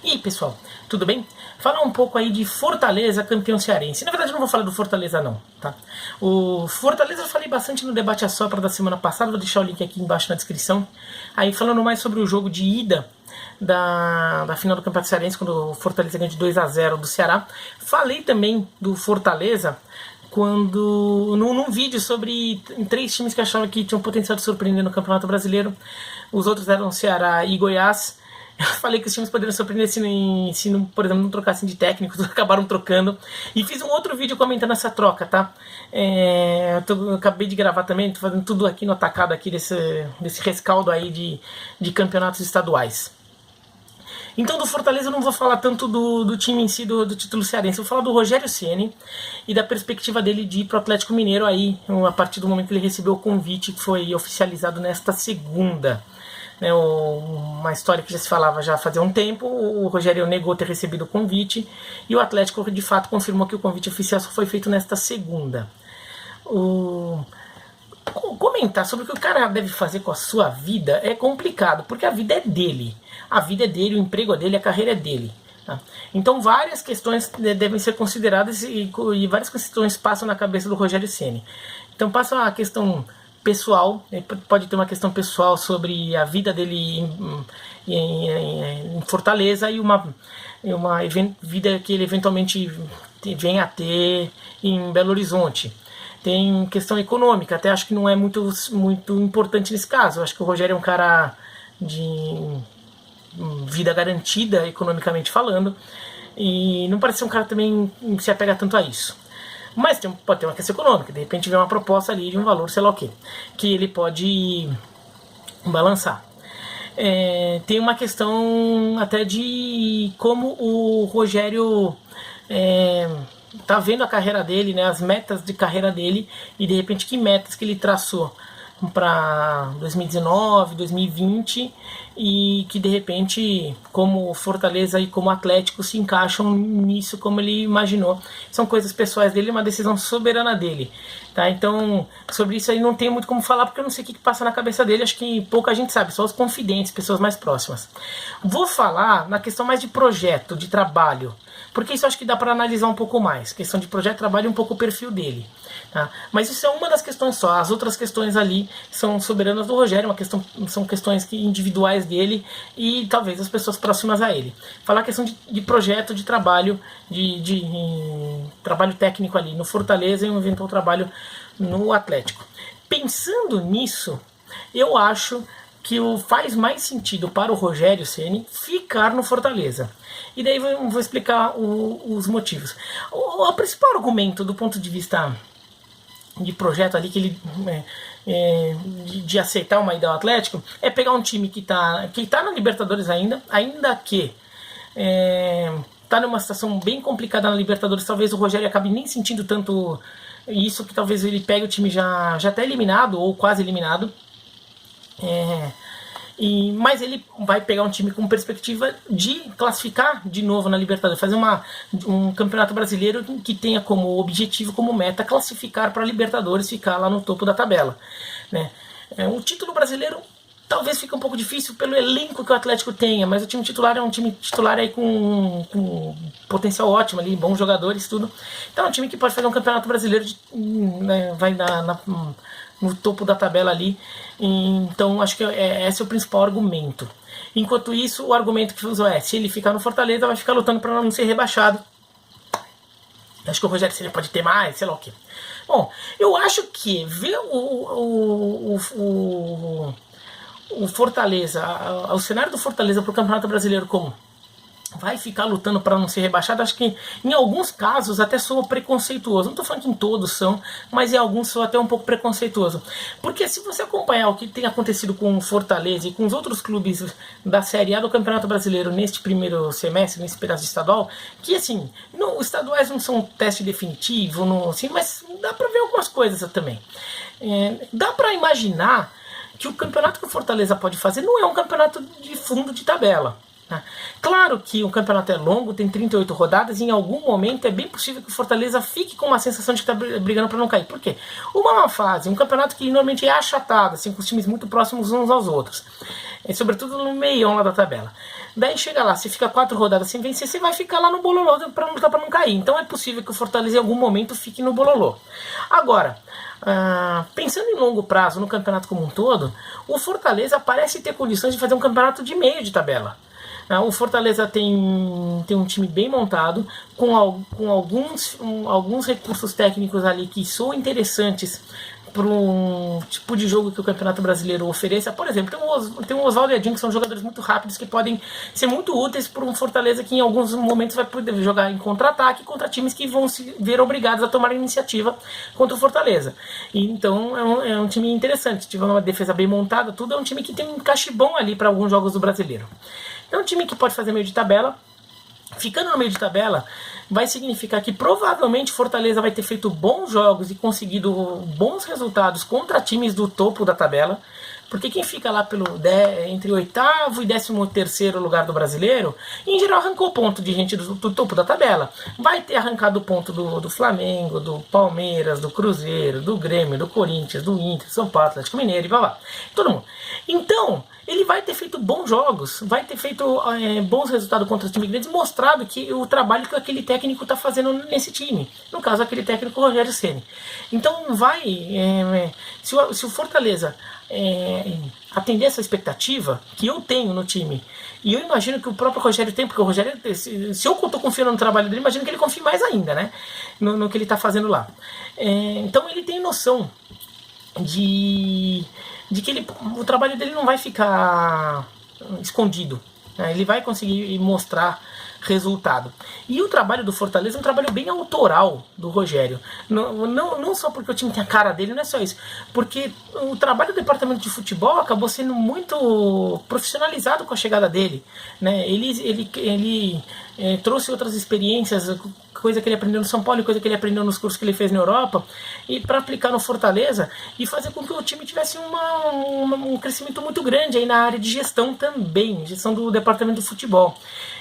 E aí, pessoal, tudo bem? Falar um pouco aí de Fortaleza, campeão cearense. Na verdade, eu não vou falar do Fortaleza não, tá? O Fortaleza eu falei bastante no debate à sopra da semana passada, vou deixar o link aqui embaixo na descrição. Aí falando mais sobre o jogo de ida da final do Campeonato Cearense, quando o Fortaleza ganhou de 2-0 do Ceará. Falei também do Fortaleza num vídeo sobre 3 times que achavam que tinham potencial de surpreender no Campeonato Brasileiro. Os outros eram Ceará e Goiás. Eu falei que os times poderiam surpreender se não, por exemplo, não trocassem de técnico, acabaram trocando. E fiz um outro vídeo comentando essa troca, tá? Eu acabei de gravar também, tô fazendo tudo aqui no atacado aqui desse rescaldo aí de campeonatos estaduais. Então do Fortaleza eu não vou falar tanto do time em si, do título cearense. Eu vou falar do Rogério Ceni e da perspectiva dele de ir pro Atlético Mineiro aí, a partir do momento que ele recebeu o convite que foi oficializado nesta segunda. Uma história que já se falava já fazia um tempo. O Rogério negou ter recebido o convite e o Atlético de fato confirmou que o convite oficial só foi feito nesta segunda. Comentar sobre o que o cara deve fazer com a sua vida é complicado, porque a vida é dele. A vida é dele, o emprego é dele, a carreira é dele. Tá? Então várias questões devem ser consideradas e várias questões passam na cabeça do Rogério Ceni. Então passa a questão pessoal, pode ter uma questão pessoal sobre a vida dele em Fortaleza e uma vida que ele eventualmente venha a ter em Belo Horizonte. Tem questão econômica, até acho que não é muito importante nesse caso. Eu acho que o Rogério é um cara de vida garantida, economicamente falando, e não parece ser um cara também que se apega tanto a isso. Mas pode ter uma questão econômica, de repente vem uma proposta ali de um valor, sei lá o que ele pode balançar. Tem uma questão até de como o Rogério tá vendo a carreira dele, né, as metas de carreira dele, e de repente que metas que ele traçou para 2019, 2020, e que de repente como Fortaleza e como Atlético se encaixam nisso como ele imaginou. São coisas pessoais dele, uma decisão soberana dele, tá? Então sobre isso aí não tem muito como falar, porque eu não sei o que passa na cabeça dele. Acho que pouca gente sabe, só os confidentes, pessoas mais próximas. Vou falar na questão mais de projeto, de trabalho, porque isso acho que dá para analisar um pouco mais. Questão de projeto, trabalho e um pouco o perfil dele. Tá? Mas isso é uma das questões só. As outras questões ali são soberanas do Rogério, são questões individuais dele e talvez as pessoas próximas a ele. Falar a questão de projeto, de trabalho, de trabalho técnico ali no Fortaleza e um eventual trabalho no Atlético. Pensando nisso, eu acho que faz mais sentido para o Rogério Ceni ficar no Fortaleza. E daí vou explicar os motivos. O principal argumento do ponto de vista de projeto ali, que ele de aceitar uma ida ao Atlético, é pegar um time que tá na Libertadores ainda que tá numa situação bem complicada na Libertadores. Talvez o Rogério acabe nem sentindo tanto isso, que talvez ele pegue o time já até eliminado ou quase eliminado. Mas ele vai pegar um time com perspectiva de classificar de novo na Libertadores, fazer um campeonato brasileiro que tenha como objetivo, como meta, classificar para a Libertadores, ficar lá no topo da tabela, né? O título brasileiro talvez fique um pouco difícil pelo elenco que o Atlético tenha, mas o time titular é um time titular aí com potencial ótimo ali, bons jogadores, tudo. Então é um time que pode fazer um campeonato brasileiro, vai no topo da tabela ali. Então acho que esse é o principal argumento. Enquanto isso, o argumento que usou se ele ficar no Fortaleza, vai ficar lutando para não ser rebaixado. Acho que o Rogério Ceni pode ter mais, sei lá o que. Bom, eu acho que ver o Fortaleza, o cenário do Fortaleza para o Campeonato Brasileiro como vai ficar lutando para não ser rebaixado, acho que em alguns casos até soa preconceituoso. Não estou falando que em todos são, mas em alguns soa até um pouco preconceituoso. Porque se você acompanhar o que tem acontecido com o Fortaleza e com os outros clubes da Série A do Campeonato Brasileiro neste primeiro semestre, nesse pedaço de estadual, que assim, os estaduais não são um teste definitivo, assim, mas dá para ver algumas coisas também. Dá para imaginar que o campeonato que o Fortaleza pode fazer não é um campeonato de fundo de tabela. Tá? Claro que o campeonato é longo, tem 38 rodadas, e em algum momento é bem possível que o Fortaleza fique com uma sensação de que está brigando para não cair. Por quê? Uma fase, um campeonato que normalmente é achatado, assim, com os times muito próximos uns aos outros, sobretudo no meião lá da tabela. Daí chega lá, você fica 4 rodadas sem vencer, você vai ficar lá no bololô para lutar para não cair. Então é possível que o Fortaleza em algum momento fique no bololô. Agora, pensando em longo prazo, no campeonato como um todo, o Fortaleza parece ter condições de fazer um campeonato de meio de tabela. O Fortaleza tem um time bem montado, com alguns recursos técnicos ali que são interessantes para um tipo de jogo que o Campeonato Brasileiro ofereça. Por exemplo, tem o Oswaldo e Edinho, que são jogadores muito rápidos, que podem ser muito úteis para um Fortaleza que em alguns momentos vai poder jogar em contra-ataque contra times que vão se ver obrigados a tomar iniciativa contra o Fortaleza. E, então é um time interessante, tiver uma defesa bem montada, tudo é um time que tem um encaixe bom ali para alguns jogos do Brasileiro. É um time que pode fazer meio de tabela. Ficando no meio de tabela, vai significar que provavelmente Fortaleza vai ter feito bons jogos e conseguido bons resultados contra times do topo da tabela. Porque quem fica lá entre o 8º e 13º lugar do Brasileiro, em geral arrancou ponto de gente do topo da tabela. Vai ter arrancado ponto do Flamengo, do Palmeiras, do Cruzeiro, do Grêmio, do Corinthians, do Inter, São Paulo, Atlético Mineiro e blá blá. Todo mundo. Então, ele vai ter feito bons jogos, vai ter feito bons resultados contra os times grandes, mostrado que o trabalho que aquele técnico está fazendo nesse time. No caso, aquele técnico Rogério Ceni. Então, se o Fortaleza atender essa expectativa que eu tenho no time, e eu imagino que o próprio Rogério tem, porque o Rogério, se eu estou confiando no trabalho dele, imagino que ele confie mais ainda, né, no que ele está fazendo lá. Então ele tem noção de que o trabalho dele não vai ficar escondido, né? Ele vai conseguir mostrar resultado. E o trabalho do Fortaleza é um trabalho bem autoral do Rogério. Não só porque o time tem a cara dele, não é só isso. Porque o trabalho do departamento de futebol acabou sendo muito profissionalizado com a chegada dele, né? Ele trouxe outras experiências, coisa que ele aprendeu no São Paulo e coisa que ele aprendeu nos cursos que ele fez na Europa, e para aplicar no Fortaleza e fazer com que o time tivesse um crescimento muito grande aí na área de gestão também, gestão do departamento de futebol.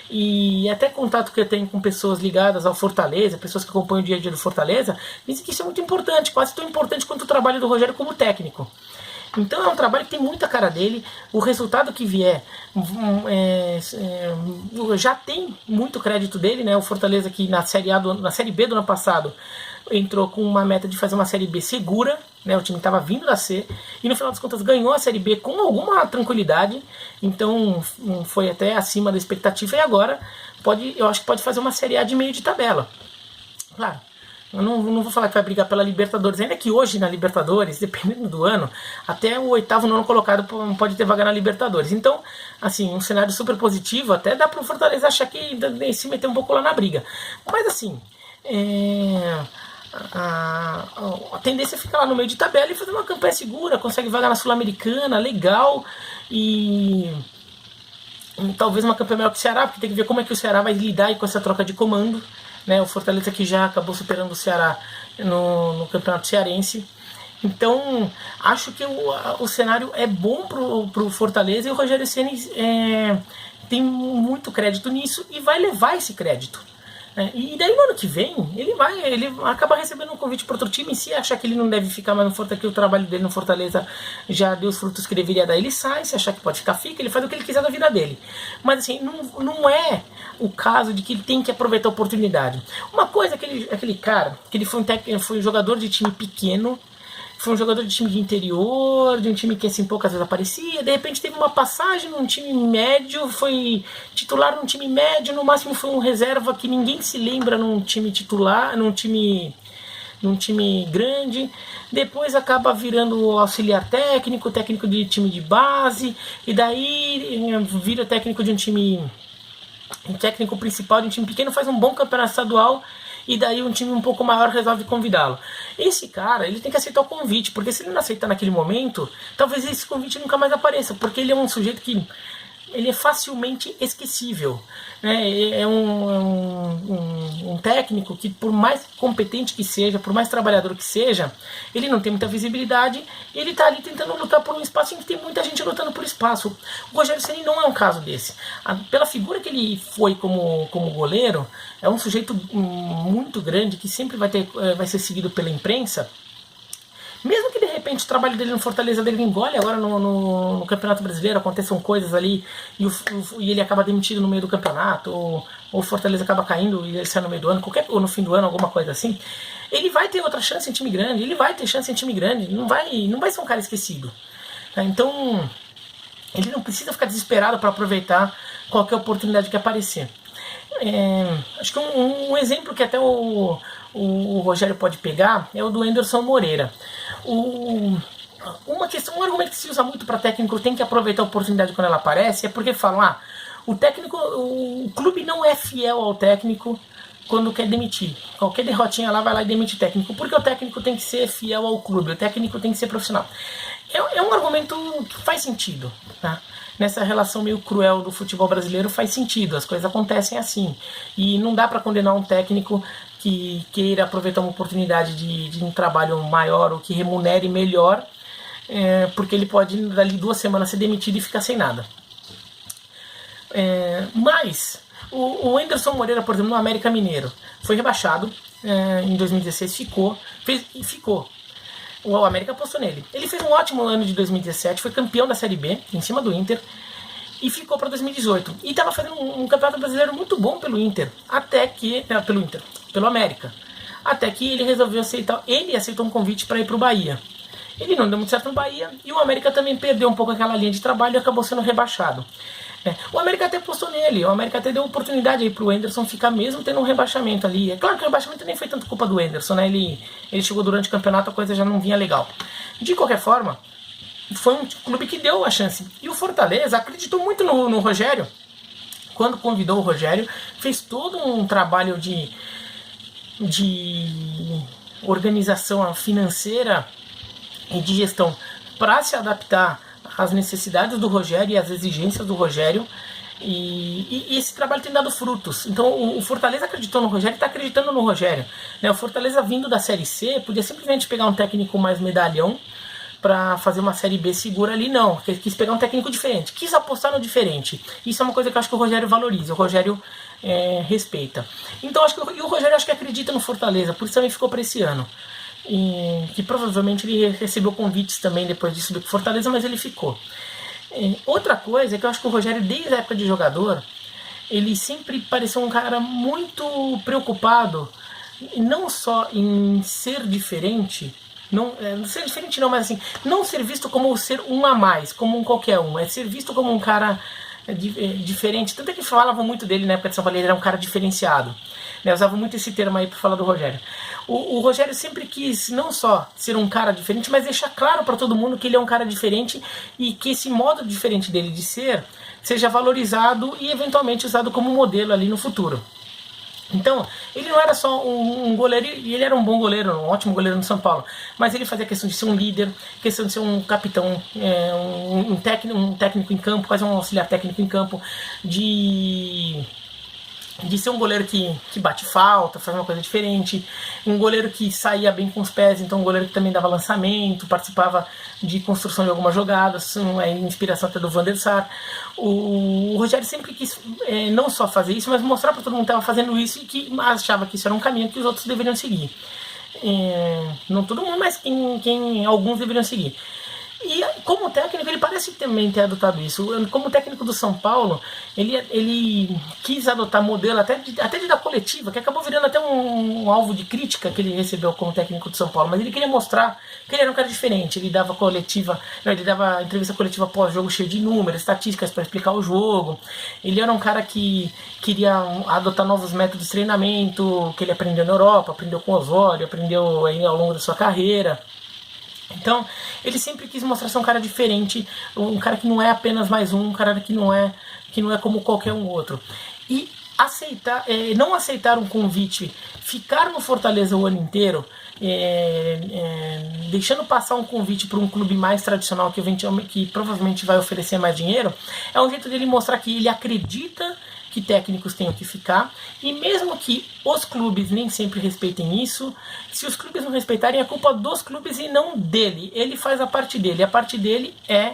E até contato que eu tenho com pessoas ligadas ao Fortaleza, pessoas que acompanham o dia a dia do Fortaleza, dizem que isso é muito importante, quase tão importante quanto o trabalho do Rogério como técnico. Então é um trabalho que tem muita cara dele, o resultado que vier já tem muito crédito dele, né? O Fortaleza que na Série B do ano passado entrou com uma meta de fazer uma Série B segura, né? O time estava vindo da C e no final das contas ganhou a Série B com alguma tranquilidade, então foi até acima da expectativa, e agora eu acho que pode fazer uma Série A de meio de tabela. Claro, eu não vou falar que vai brigar pela Libertadores, ainda que hoje na Libertadores, dependendo do ano, até o 8º, 9º colocado pode ter vaga na Libertadores. Então, assim, um cenário super positivo, até dá para o Fortaleza achar que se meter um pouco lá na briga. Mas assim, a tendência é ficar lá no meio de tabela e fazer uma campanha segura, consegue vaga na Sul-Americana, legal, e talvez uma campanha melhor que o Ceará, porque tem que ver como é que o Ceará vai lidar com essa troca de comando, né? O Fortaleza que já acabou superando o Ceará no Campeonato Cearense. Então, acho que o cenário é bom pro Fortaleza, e o Rogério Ceni tem muito crédito nisso e vai levar esse crédito. E daí no ano que vem ele acaba recebendo um convite para outro time, e se achar que ele não deve ficar mais no Fortaleza, que o trabalho dele no Fortaleza já deu os frutos que deveria dar, ele sai. Se achar que pode ficar, fica, ele faz o que ele quiser da vida dele. Mas assim, não é o caso de que ele tem que aproveitar a oportunidade. Uma coisa, aquele cara, que ele foi um jogador de time pequeno, foi um jogador de time de interior, de um time que assim poucas vezes aparecia, de repente teve uma passagem num time médio, foi titular num time médio, no máximo foi um reserva que ninguém se lembra num time titular, num time grande, depois acaba virando auxiliar técnico de time de base, e daí vira técnico principal de um time pequeno, faz um bom campeonato estadual, e daí um time um pouco maior resolve convidá-lo. Esse cara, ele tem que aceitar o convite, porque se ele não aceitar naquele momento, talvez esse convite nunca mais apareça, porque ele é um sujeito que ele é facilmente esquecível. É um técnico que, por mais competente que seja, por mais trabalhador que seja, ele não tem muita visibilidade e ele está ali tentando lutar por um espaço em que tem muita gente lutando por espaço. O Rogério Ceni não é um caso desse. Pela figura que ele foi como goleiro, é um sujeito muito grande que sempre vai ser seguido pela imprensa. Mesmo que de repente o trabalho dele no Fortaleza dele engole, agora no Campeonato Brasileiro aconteçam coisas ali e ele acaba demitido no meio do campeonato, ou o Fortaleza acaba caindo e ele sai no meio do ano, ou no fim do ano, alguma coisa assim, ele vai ter outra chance em time grande, ele vai ter chance em time grande, não vai ser um cara esquecido. Então, ele não precisa ficar desesperado para aproveitar qualquer oportunidade que aparecer. Acho que um exemplo que até o Rogério pode pegar é o do Anderson Moreira. Um argumento que se usa muito para técnico tem que aproveitar a oportunidade quando ela aparece, é porque falam, o clube não é fiel ao técnico quando quer demitir. Qualquer derrotinha lá vai lá e demite o técnico, porque o técnico tem que ser fiel ao clube, o técnico tem que ser profissional. É um argumento que faz sentido, tá? Nessa relação meio cruel do futebol brasileiro faz sentido, as coisas acontecem assim. E não dá para condenar um técnico que queira aproveitar uma oportunidade de um trabalho maior ou que remunere melhor, porque ele pode, dali 2 semanas, ser demitido e ficar sem nada. Mas o Anderson Moreira, por exemplo, no América Mineiro, foi rebaixado em 2016, ficou. O América apostou nele. Ele fez um ótimo ano de 2017, foi campeão da Série B, em cima do Inter, e ficou para 2018. E estava fazendo um campeonato brasileiro muito bom pelo Inter, pelo América. Até que ele resolveu aceitou um convite para ir para o Bahia. Ele não deu muito certo no Bahia, e o América também perdeu um pouco aquela linha de trabalho e acabou sendo rebaixado. O América até apostou nele, o América até deu oportunidade aí pro Anderson ficar mesmo tendo um rebaixamento ali. É claro que o rebaixamento nem foi tanto culpa do Anderson, né? Ele chegou durante o campeonato, a coisa já não vinha legal. De qualquer forma, foi um clube que deu a chance. E o Fortaleza acreditou muito no Rogério. Quando convidou o Rogério, fez todo um trabalho de organização financeira e de gestão para se adaptar às necessidades do Rogério e às exigências do Rogério, e esse trabalho tem dado frutos. Então o Fortaleza acreditou no Rogério e está acreditando no Rogério. O Fortaleza, vindo da Série C, podia simplesmente pegar um técnico mais medalhão para fazer uma Série B segura ali, não. Quis pegar um técnico diferente, quis apostar no diferente. Isso é uma coisa que eu acho que o Rogério valoriza, o Rogério respeita. Então e o Rogério acho que acredita no Fortaleza, por isso também ficou para esse ano. Que provavelmente ele recebeu convites também depois de subir para Fortaleza, mas ele ficou. Outra coisa é que eu acho que o Rogério, desde a época de jogador, ele sempre pareceu um cara muito preocupado, não só em ser diferente, não ser diferente não, mas assim, não ser visto como ser um a mais, como um qualquer um, é ser visto como um cara diferente. Tanto é que falavam muito dele na época de São Paulo, ele era um cara diferenciado. Usava muito esse termo aí para falar do Rogério. O Rogério sempre quis não só ser um cara diferente, mas deixar claro para todo mundo que ele é um cara diferente e que esse modo diferente dele de ser seja valorizado e eventualmente usado como modelo ali no futuro. Então, ele não era só um goleiro, e ele era um bom goleiro, um ótimo goleiro no São Paulo, mas ele fazia questão de ser um líder, questão de ser um capitão, um técnico em campo, quase um auxiliar técnico em campo, de ser um goleiro que bate falta, faz uma coisa diferente, um goleiro que saía bem com os pés, então um goleiro que também dava lançamento, participava de construção de algumas jogadas, inspiração até do Van der Sar. O Rogério sempre quis não só fazer isso, mas mostrar para todo mundo que estava fazendo isso e que achava que isso era um caminho que os outros deveriam seguir. Não todo mundo, mas quem alguns deveriam seguir. E como técnico, ele parece também ter adotado isso. Como técnico do São Paulo, ele quis adotar modelo até de dar coletiva, que acabou virando até um alvo de crítica que ele recebeu como técnico do São Paulo. Mas ele queria mostrar que ele era um cara diferente. Ele dava entrevista coletiva pós-jogo cheia de números, estatísticas para explicar o jogo. Ele era um cara que queria adotar novos métodos de treinamento, que ele aprendeu na Europa, aprendeu com o Osório, aprendeu aí ao longo da sua carreira. Então, ele sempre quis mostrar ser um cara diferente, um cara que não é apenas mais um cara que não é como qualquer um outro. E não aceitar um convite, ficar no Fortaleza o ano inteiro, deixando passar um convite para um clube mais tradicional que provavelmente vai oferecer mais dinheiro, é um jeito dele mostrar que ele acredita que técnicos tenham que ficar, e mesmo que os clubes nem sempre respeitem isso, se os clubes não respeitarem, é culpa dos clubes e não dele. Ele faz a parte dele, a parte dele é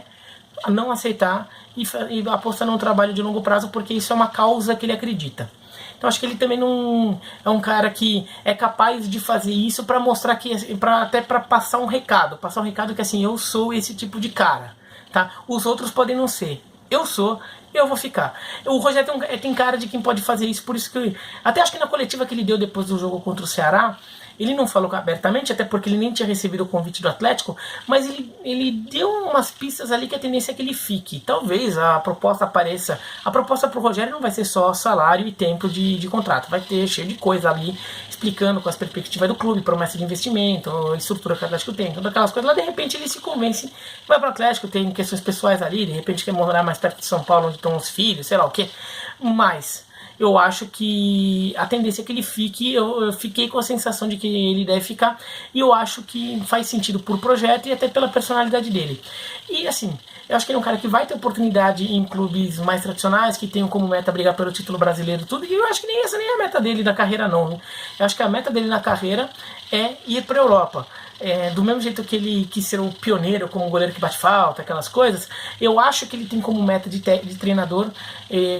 não aceitar e apostar num trabalho de longo prazo, porque isso é uma causa que ele acredita. Então acho que ele também não é um cara que é capaz de fazer isso para mostrar que, até para passar um recado que assim, eu sou esse tipo de cara, tá? Os outros podem não ser, eu sou, eu vou ficar. O Rogério tem cara de quem pode fazer isso, por isso que até acho que na coletiva que ele deu depois do jogo contra o Ceará, ele não falou abertamente, até porque ele nem tinha recebido o convite do Atlético, mas ele deu umas pistas ali que a tendência é que ele fique. Talvez a proposta apareça. A proposta para o Rogério não vai ser só salário e tempo de contrato, vai ter cheio de coisa ali, explicando com as perspectivas do clube, promessa de investimento, estrutura que o Atlético tem, todas aquelas coisas. Lá de repente ele se convence, vai para o Atlético, tem questões pessoais ali, de repente quer morar mais perto de São Paulo, onde estão os filhos, sei lá o que. Mas eu acho que a tendência é que ele fique. Eu fiquei com a sensação de que ele deve ficar, e eu acho que faz sentido por projeto e até pela personalidade dele. E assim, eu acho que ele é um cara que vai ter oportunidade em clubes mais tradicionais, que tenham como meta brigar pelo título brasileiro e tudo, e eu acho que nem essa nem é a meta dele na carreira não. Eu acho que a meta dele na carreira é ir para a Europa. Do mesmo jeito que ele quis ser o pioneiro como goleiro que bate falta, aquelas coisas, eu acho que ele tem como meta de treinador,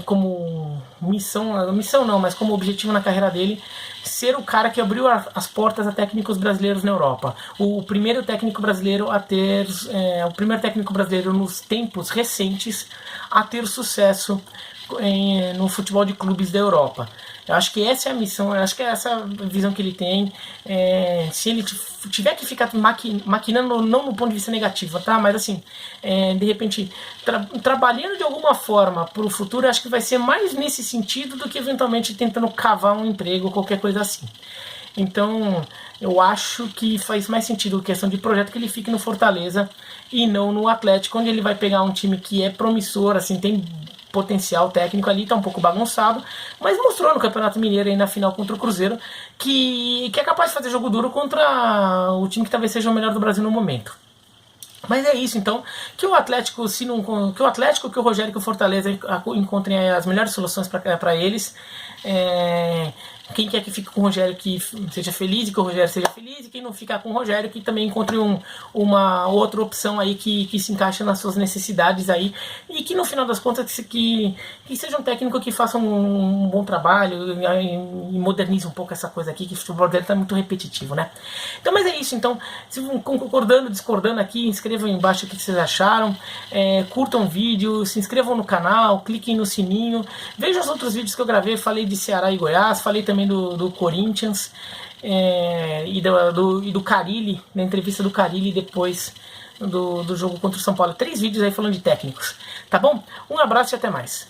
como missão não, mas como objetivo na carreira dele, ser o cara que abriu as portas a técnicos brasileiros na Europa. O primeiro técnico brasileiro a ter, o primeiro técnico brasileiro nos tempos recentes a ter sucesso no futebol de clubes da Europa. Eu acho que essa é a missão, eu acho que é essa a visão que ele tem. Se ele tiver que ficar maquinando, não no ponto de vista negativo, tá? Mas assim, de repente, trabalhando de alguma forma para o futuro, acho que vai ser mais nesse sentido do que eventualmente tentando cavar um emprego ou qualquer coisa assim. Então, eu acho que faz mais sentido a questão de projeto que ele fique no Fortaleza e não no Atlético, onde ele vai pegar um time que é promissor, assim, tem potencial técnico ali, tá um pouco bagunçado, mas mostrou no Campeonato Mineiro aí na final contra o Cruzeiro que é capaz de fazer jogo duro contra o time que talvez seja o melhor do Brasil no momento. Mas é isso, então, que o Atlético, que o Rogério e que o Fortaleza encontrem as melhores soluções para eles. Quem quer que fique com o Rogério que seja feliz e que o Rogério seja feliz, e quem não ficar com o Rogério que também encontre uma outra opção aí que se encaixe nas suas necessidades aí, e que no final das contas que seja um técnico que faça um bom trabalho e modernize um pouco essa coisa aqui, que o futebol dele está muito repetitivo, né? Então, mas é isso, então, se concordando, discordando aqui, inscrevam aí embaixo o que vocês acharam, curtam o vídeo, se inscrevam no canal, cliquem no sininho, vejam os outros vídeos que eu gravei, falei de Ceará e Goiás, falei também do Corinthians e do Carille, na entrevista do Carille depois do jogo contra o São Paulo. 3 vídeos aí falando de técnicos, tá bom? Um abraço e até mais.